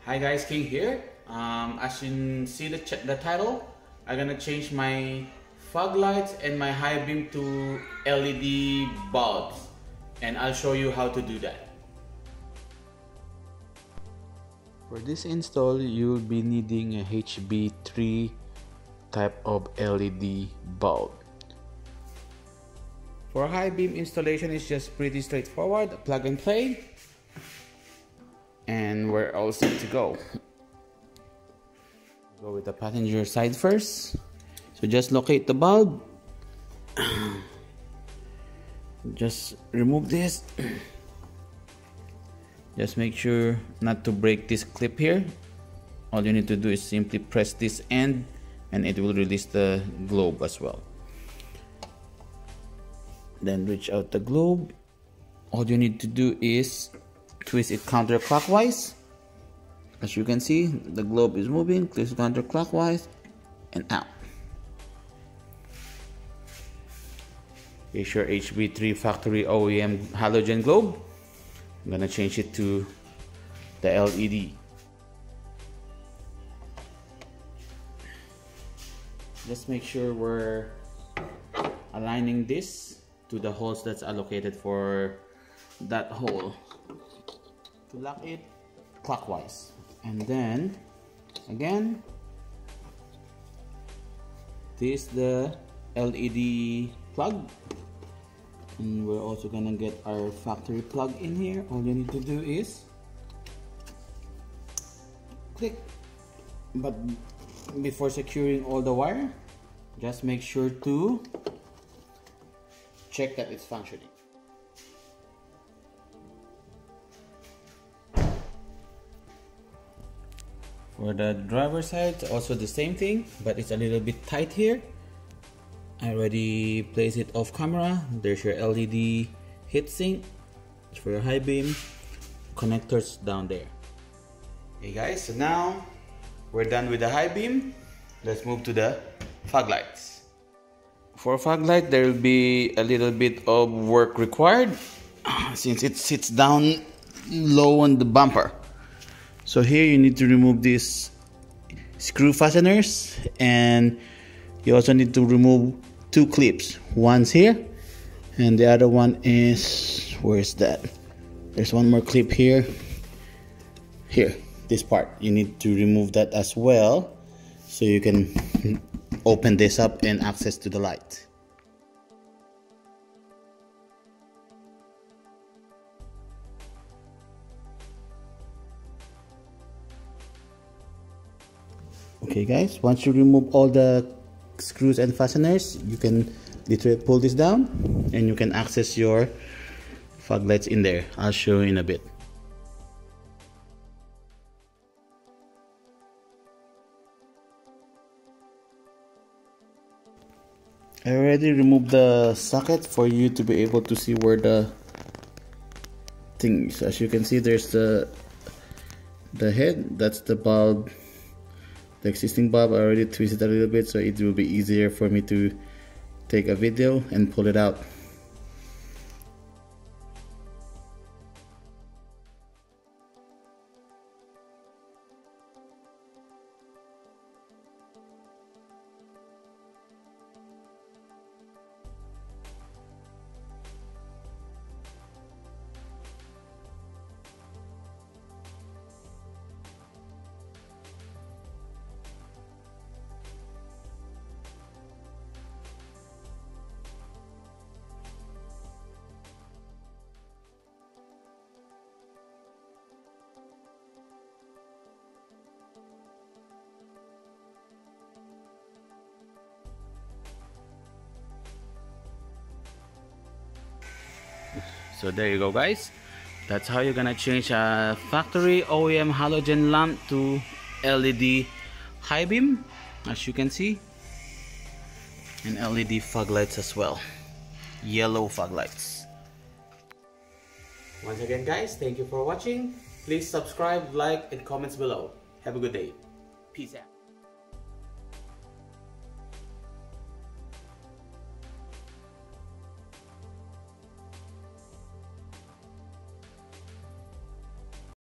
Hi guys, King here. As you can see the title, I'm gonna change my fog lights and my high beam to LED bulbs, and I'll show you how to do that. For this install, you'll be needing a HB3 type of LED bulb. For high beam installation, it's just pretty straightforward. Plug and play, and we're all set to go. Go with the passenger side first. So just locate the bulb. Just remove this. Just make sure not to break this clip here. All you need to do is simply press this end and it will release the globe as well. Then reach out the globe. All you need to do is twist it counterclockwise. As you can see, the globe is moving. Twist counterclockwise and out. Here's your HB3 factory OEM halogen globe. I'm gonna change it to the LED. Just make sure we're aligning this to the holes that's allocated for that hole. To lock it clockwise, and then again, this is the LED plug, and we're also gonna get our factory plug in here. All you need to do is click, but before securing all the wire, just make sure to check that it's functioning. For the driver side, also the same thing, but it's a little bit tight here. I already placed it off camera. There's your LED heatsink for your high beam connectors down there. Hey guys, so now we're done with the high beam. Let's move to the fog lights. For fog light, there will be a little bit of work required since it sits down low on the bumper. So here you need to remove these screw fasteners, and you also need to remove two clips. One's here and the other one is, where's that? There's one more clip here. Here, this part. You need to remove that as well so you can open this up and access to the light. Okay guys, once you remove all the screws and fasteners, you can literally pull this down and you can access your fog lights in there. I'll show you in a bit. I already removed the socket for you to be able to see where the thing is. As you can see, there's the head, that's the bulb. The existing bulb I already twisted a little bit, so it will be easier for me to take a video and pull it out. So there you go guys, that's how you're gonna change a factory OEM halogen lamp to LED high beam, as you can see, and LED fog lights as well, yellow fog lights. Once again guys, thank you for watching. Please subscribe, like, and comments below. Have a good day. Peace out.